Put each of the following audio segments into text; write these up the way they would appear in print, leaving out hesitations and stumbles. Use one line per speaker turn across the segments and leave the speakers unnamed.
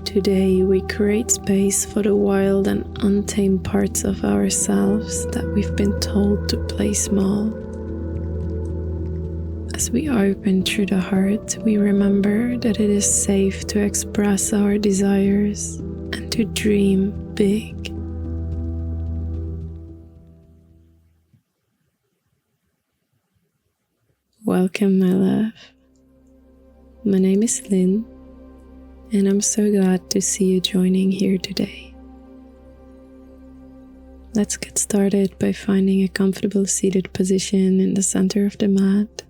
Today we create space for the wild and untamed parts of ourselves that we've been told to play small. As we open through the heart, we remember that it is safe to express our desires and to dream big. Welcome, my love. My name is Lynn, and I'm so glad to see you joining here today. Let's get started by finding a comfortable seated position in the center of the mat.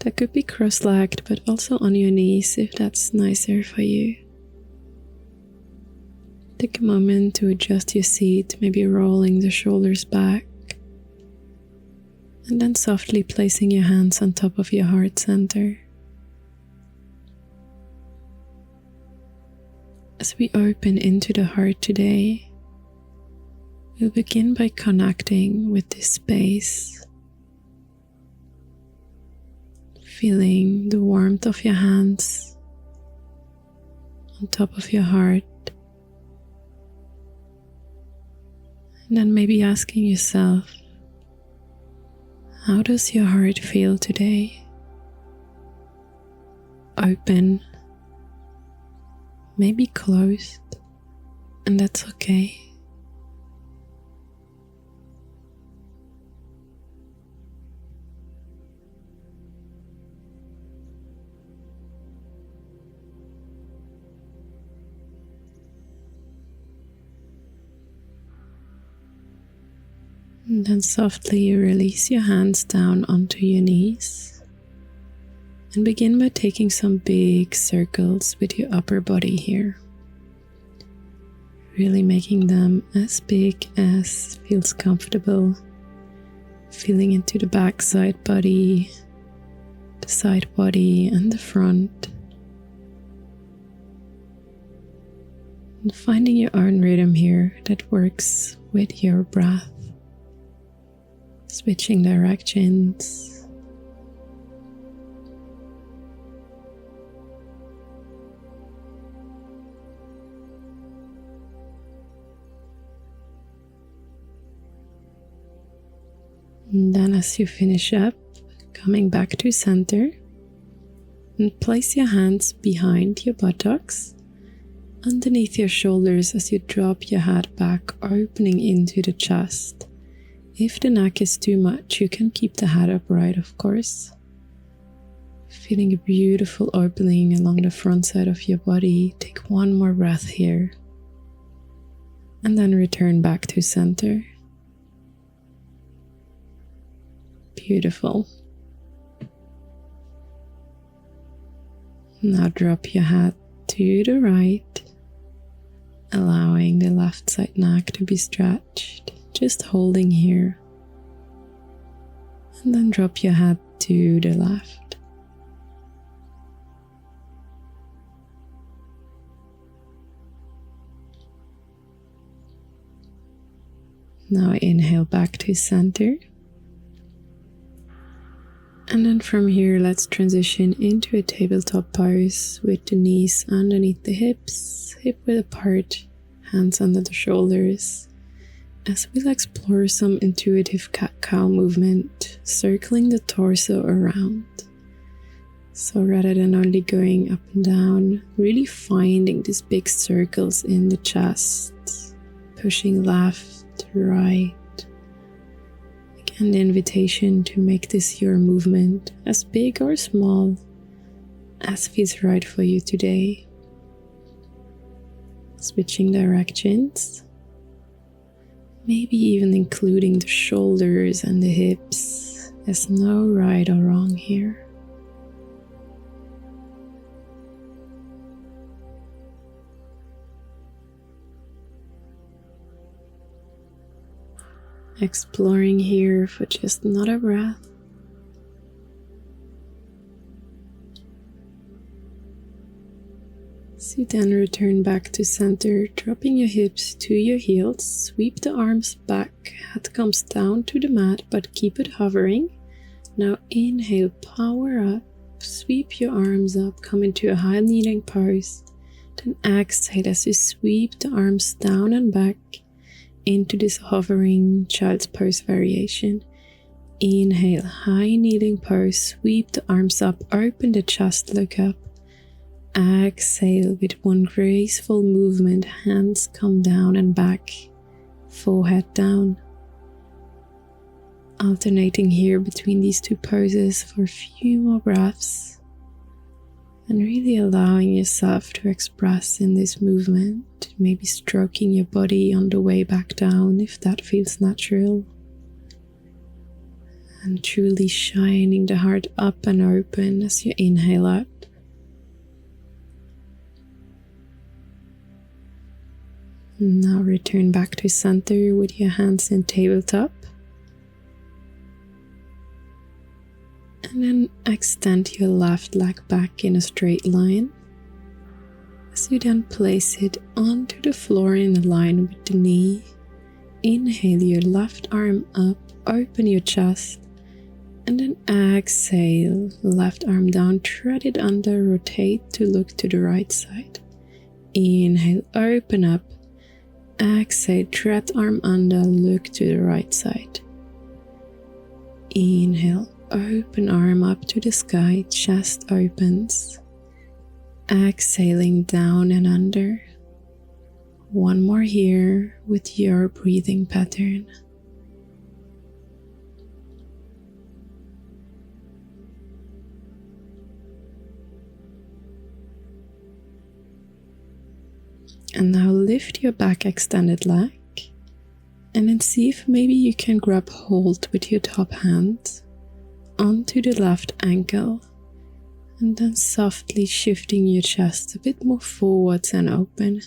That could be cross-legged, but also on your knees if that's nicer for you. Take a moment to adjust your seat, maybe rolling the shoulders back, and then softly placing your hands on top of your heart center. As we open into the heart today, we'll begin by connecting with this space, feeling the warmth of your hands on top of your heart, and then maybe asking yourself, how does your heart feel today? Open, maybe closed, and that's okay. And then softly release your hands down onto your knees and begin by taking some big circles with your upper body here. Really making them as big as feels comfortable. Feeling into the back side body, the side body and the front. And finding your own rhythm here that works with your breath. Switching directions. And then as you finish up, coming back to center, and place your hands behind your buttocks, underneath your shoulders as you drop your head back, opening into the chest. If the neck is too much, you can keep the head upright, of course. Feeling a beautiful opening along the front side of your body. Take one more breath here. And then return back to center. Beautiful. Now drop your head to the right, allowing the left side neck to be stretched. Just holding here, and then drop your head to the left. Now inhale back to center, and then from here let's transition into a tabletop pose with the knees underneath the hips, hip width apart, hands under the shoulders. As we'll explore some intuitive cat-cow movement, circling the torso around. So rather than only going up and down, really finding these big circles in the chest, pushing left, right. Again, the invitation to make this your movement, as big or small, as feels right for you today. Switching directions. Maybe even including the shoulders and the hips. There's no right or wrong here. Exploring here for just another breath. As you then return back to center, dropping your hips to your heels, sweep the arms back, head comes down to the mat, but keep it hovering. Now inhale, power up, sweep your arms up, come into a high kneeling pose. Then exhale as you sweep the arms down and back into this hovering child's pose variation. Inhale, high kneeling pose, sweep the arms up, open the chest, look up. Exhale with one graceful movement, hands come down and back, forehead down. Alternating here between these two poses for a few more breaths. And really allowing yourself to express in this movement, maybe stroking your body on the way back down if that feels natural. And truly shining the heart up and open as you inhale up. Now return back to center with your hands in tabletop. And then extend your left leg back in a straight line. As you then place it onto the floor in line with the knee. Inhale your left arm up, open your chest. And then exhale, left arm down, thread it under, rotate to look to the right side. Inhale, open up. Exhale, thread arm under, look to the right side. Inhale, open arm up to the sky, chest opens. Exhaling down and under. One more here with your breathing pattern. And now lift your back extended leg and then see if maybe you can grab hold with your top hand onto the left ankle and then softly shifting your chest a bit more forwards and open.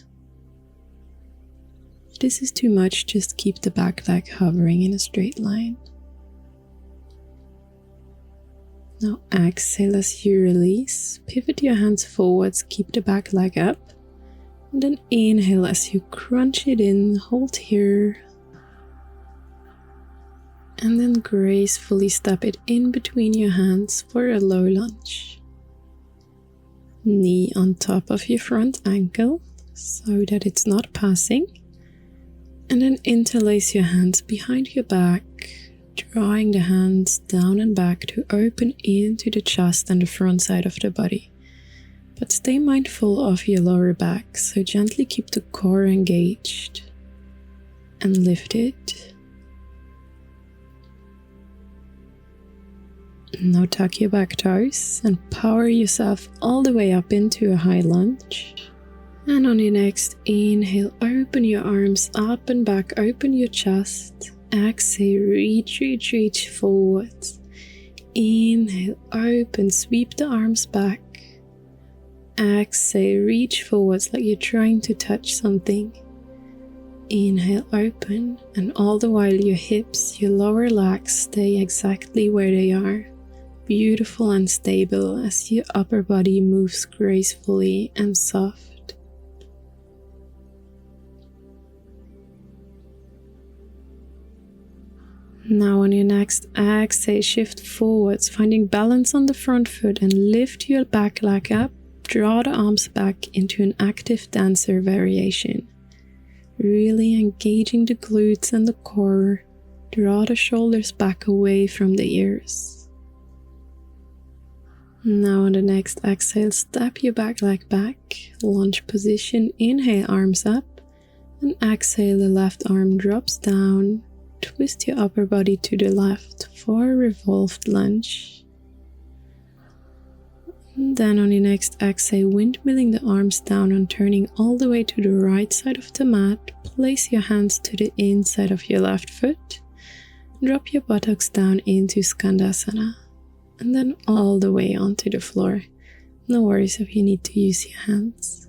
If this is too much, just keep the back leg hovering in a straight line. Now exhale as you release, pivot your hands forwards, keep the back leg up. And then inhale as you crunch it in, hold here. And then gracefully step it in between your hands for a low lunge. Knee on top of your front ankle so that it's not passing. And then interlace your hands behind your back, drawing the hands down and back to open into the chest and the front side of the body. But stay mindful of your lower back, so gently keep the core engaged and lift it. Now tuck your back toes and power yourself all the way up into a high lunge. And on your next inhale, open your arms up and back, open your chest. Exhale, reach forwards. Inhale, open, sweep the arms back. Exhale, reach forwards like you're trying to touch something. Inhale, open, and all the while your hips, your lower legs stay exactly where they are. Beautiful and stable as your upper body moves gracefully and soft. Now on your next exhale, shift forwards, finding balance on the front foot and lift your back leg up. Draw the arms back into an active dancer variation. Really engaging the glutes and the core. Draw the shoulders back away from the ears. Now on the next exhale, step your back leg back. Lunge position, inhale arms up. And exhale, the left arm drops down. Twist your upper body to the left for a revolved lunge. And then on your next exhale, windmilling the arms down and turning all the way to the right side of the mat. Place your hands to the inside of your left foot. Drop your buttocks down into Skandasana. And then all the way onto the floor. No worries if you need to use your hands.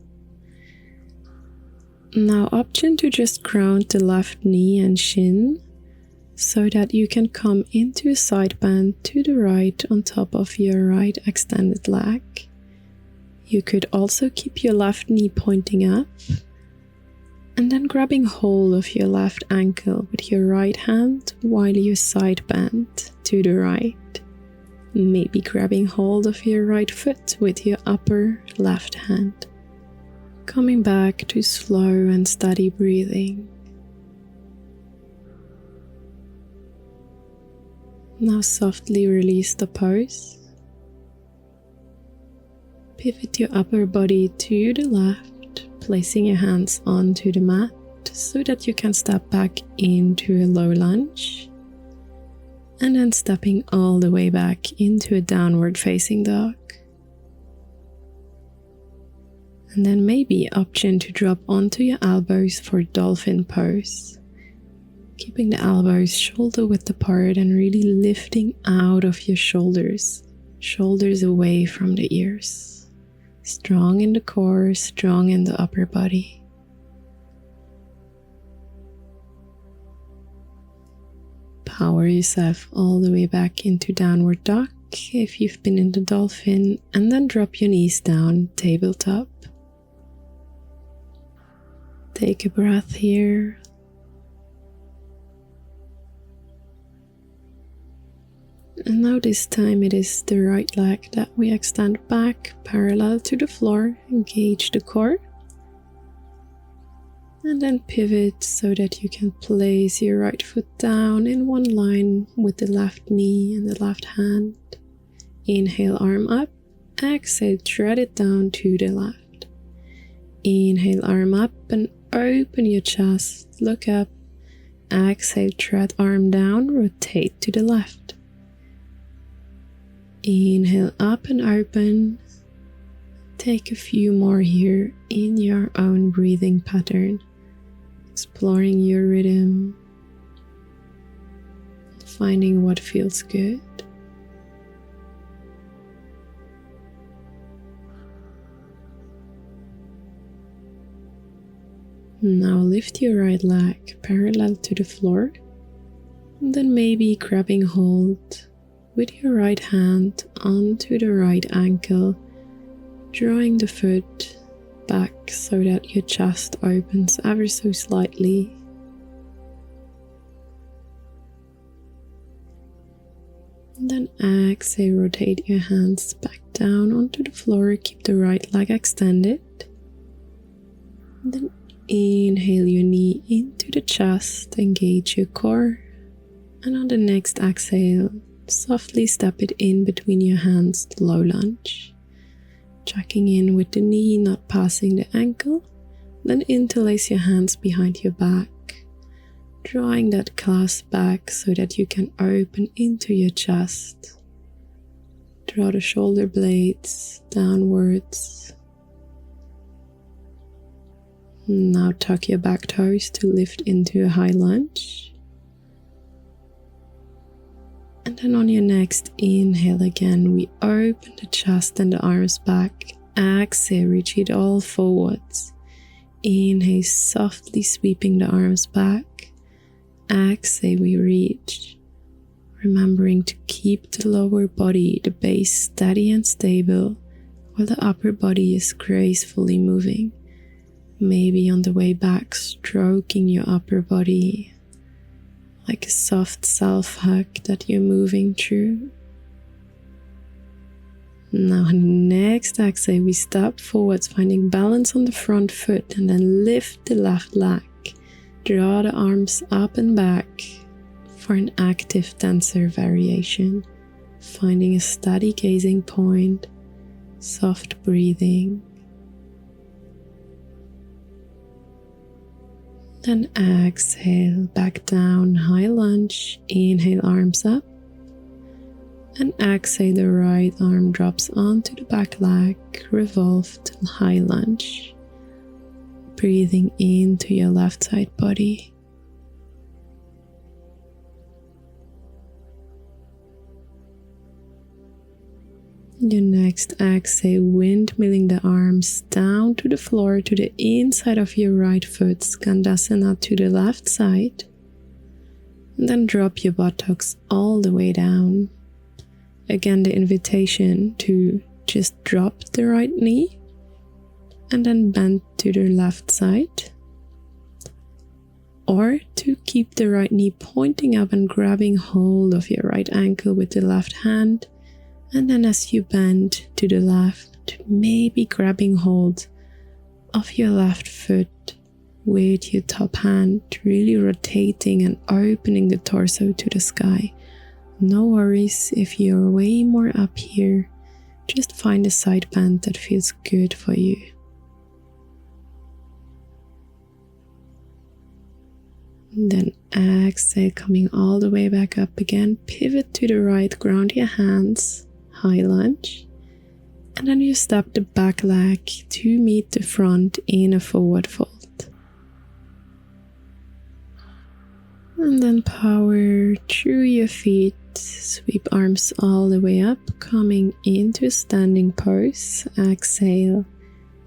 Now option to just ground the left knee and shin, so that you can come into a side bend to the right on top of your right extended leg. You could also keep your left knee pointing up and then grabbing hold of your left ankle with your right hand while you side bend to the right. Maybe grabbing hold of your right foot with your upper left hand. Coming back to slow and steady breathing. Now softly release the pose. Pivot your upper body to the left, placing your hands onto the mat so that you can step back into a low lunge. And then stepping all the way back into a downward facing dog. And then maybe option to drop onto your elbows for dolphin pose. Keeping the elbows shoulder width apart and really lifting out of your shoulders. Shoulders away from the ears. Strong in the core, strong in the upper body. Power yourself all the way back into downward dog if you've been in the dolphin, and then drop your knees down, tabletop. Take a breath here. And now this time it is the right leg that we extend back parallel to the floor, engage the core. And then pivot so that you can place your right foot down in one line with the left knee and the left hand. Inhale, arm up. Exhale, thread it down to the left. Inhale, arm up and open your chest. Look up. Exhale, thread arm down, rotate to the left. Inhale, up and open. Take a few more here in your own breathing pattern. Exploring your rhythm, finding what feels good. Now lift your right leg parallel to the floor, and then maybe grabbing hold with your right hand onto the right ankle, drawing the foot back so that your chest opens ever so slightly. And then exhale, rotate your hands back down onto the floor, keep the right leg extended. And then inhale your knee into the chest, engage your core. And on the next exhale, softly step it in between your hands, low lunge. Checking in with the knee not passing the ankle, then interlace your hands behind your back, drawing that clasp back so that you can open into your chest. Draw the shoulder blades downwards. Now tuck your back toes to lift into a high lunge. And then on your next inhale again, we open the chest and the arms back. Exhale, reach it all forwards. Inhale, softly sweeping the arms back. Exhale, we reach. Remembering to keep the lower body, the base steady and stable, while the upper body is gracefully moving. Maybe on the way back, stroking your upper body, like a soft self-hug that you're moving through. Now on the next exhale, we step forwards, finding balance on the front foot, and then lift the left leg. Draw the arms up and back for an active tensor variation, finding a steady gazing point, soft breathing. Then exhale, back down, high lunge. Inhale, arms up. And exhale, the right arm drops onto the back leg, revolve to high lunge. Breathing into your left side body. Your next exhale, windmilling the arms down to the floor, to the inside of your right foot, Skandasana to the left side. And then drop your buttocks all the way down. Again, the invitation to just drop the right knee and then bend to the left side. Or to keep the right knee pointing up and grabbing hold of your right ankle with the left hand. And then as you bend to the left, maybe grabbing hold of your left foot with your top hand, really rotating and opening the torso to the sky. No worries if you're way more up here, just find a side bend that feels good for you. Then exhale, coming all the way back up again. Pivot to the right, ground your hands, high lunge. And then you step the back leg to meet the front in a forward fold. And then power through your feet, sweep arms all the way up, coming into a standing pose. Exhale,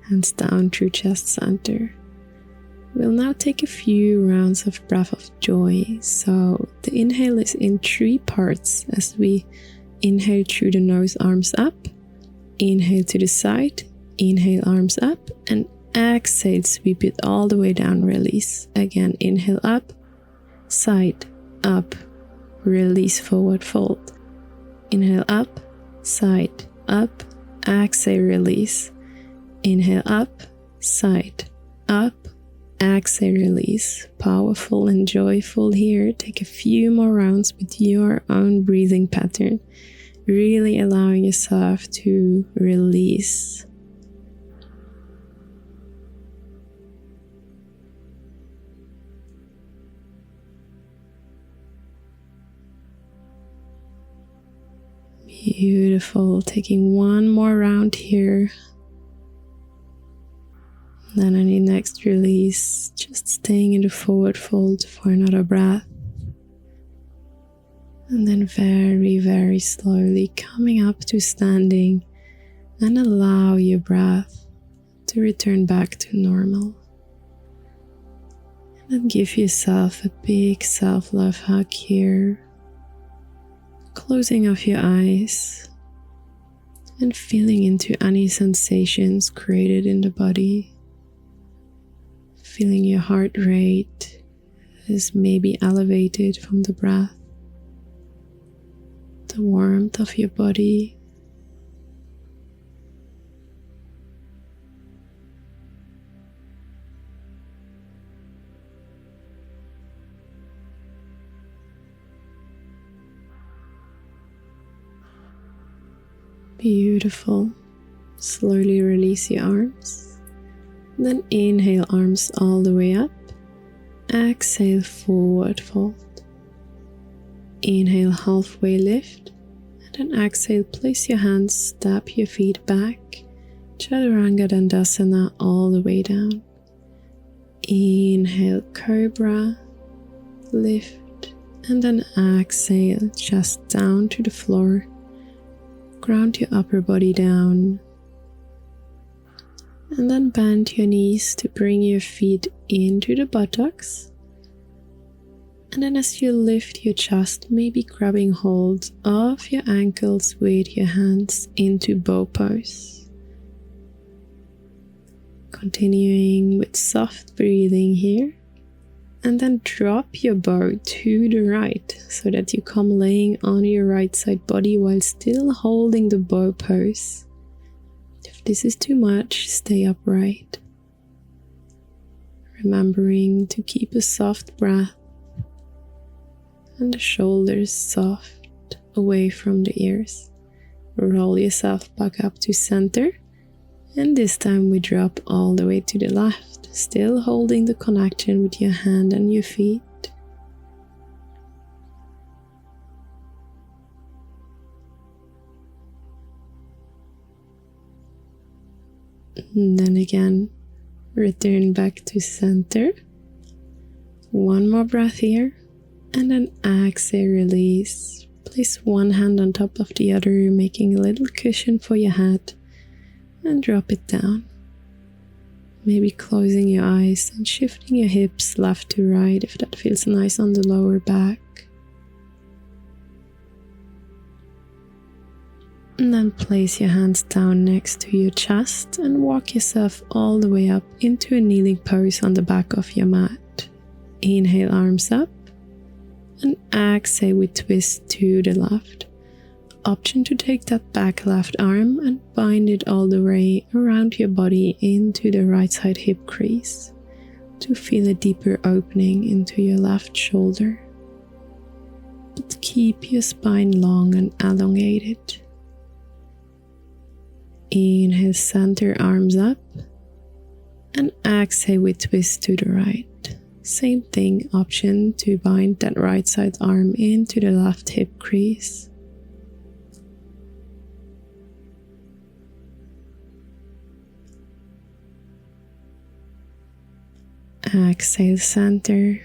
hands down through chest center. We'll now take a few rounds of breath of joy. So the inhale is in 3 parts as we inhale through the nose, arms up, inhale to the side, inhale arms up, and exhale, sweep it all the way down, release. Again, inhale up, side, up, release, forward fold. Inhale up, side, up, exhale, release. Inhale up, side, up, exhale, release. Powerful and joyful here. Take a few more rounds with your own breathing pattern, really allowing yourself to release. Beautiful. Taking one more round here. Then on your next release, just staying in the forward fold for another breath. And then very, very slowly coming up to standing, and allow your breath to return back to normal. And then give yourself a big self-love hug here. Closing off your eyes and feeling into any sensations created in the body. Feeling your heart rate is maybe elevated from the breath. The warmth of your body. Beautiful. Slowly release your arms. Then inhale, arms all the way up. Exhale, forward fold. Inhale, halfway lift. And then exhale, place your hands, step your feet back. Chaturanga Dandasana all the way down. Inhale, Cobra. Lift. And then exhale, chest down to the floor. Ground your upper body down. And then bend your knees to bring your feet into the buttocks. And then as you lift your chest, maybe grabbing hold of your ankles with your hands into bow pose. Continuing with soft breathing here. And then drop your bow to the right so that you come laying on your right side body while still holding the bow pose. If this is too much, stay upright. Remembering to keep a soft breath and the shoulders soft away from the ears. Roll yourself back up to center, and this time we drop all the way to the left, still holding the connection with your hand and your feet. And then again, return back to center. One more breath here, and then exhale, release. Place one hand on top of the other, making a little cushion for your head, and drop it down. Maybe closing your eyes and shifting your hips left to right if that feels nice on the lower back. And then place your hands down next to your chest and walk yourself all the way up into a kneeling pose on the back of your mat. Inhale, arms up, and exhale, we twist to the left. option to take that back left arm and bind it all the way around your body into the right side hip crease to feel a deeper opening into your left shoulder. But keep your spine long and elongated. Inhale, center arms up, and exhale, we twist to the right. Same thing, option to bind that right side arm into the left hip crease. Exhale, center.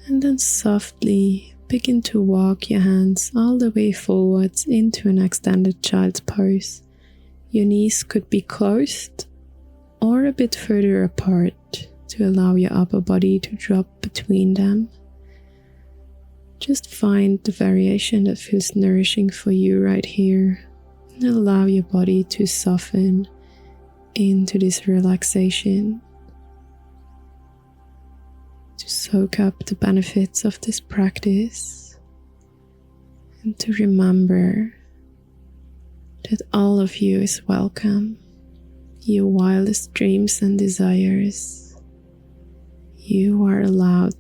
And then softly begin to walk your hands all the way forwards into an extended child's pose. Your knees could be closed or a bit further apart to allow your upper body to drop between them. Just find the variation that feels nourishing for you right here and allow your body to soften into this relaxation, to soak up the benefits of this practice, and to remember that all of you is welcome. Your wildest dreams and desires. You are allowed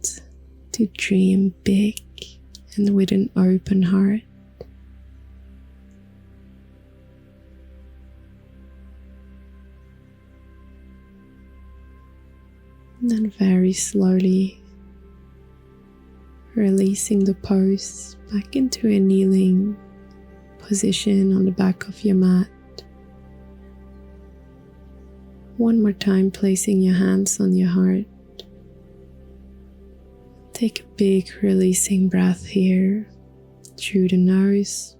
to dream big and with an open heart. And then very slowly releasing the pose back into a kneeling position on the back of your mat. One more time, placing your hands on your heart. Take a big releasing breath here through the nose.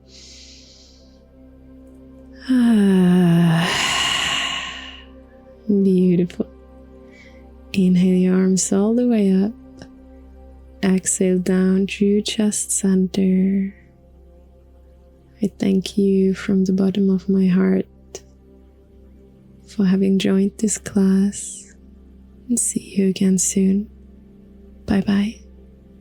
Beautiful. Inhale your arms all the way up. Exhale down through chest center. I thank you from the bottom of my heart for having joined this class, and see you again soon. Bye bye.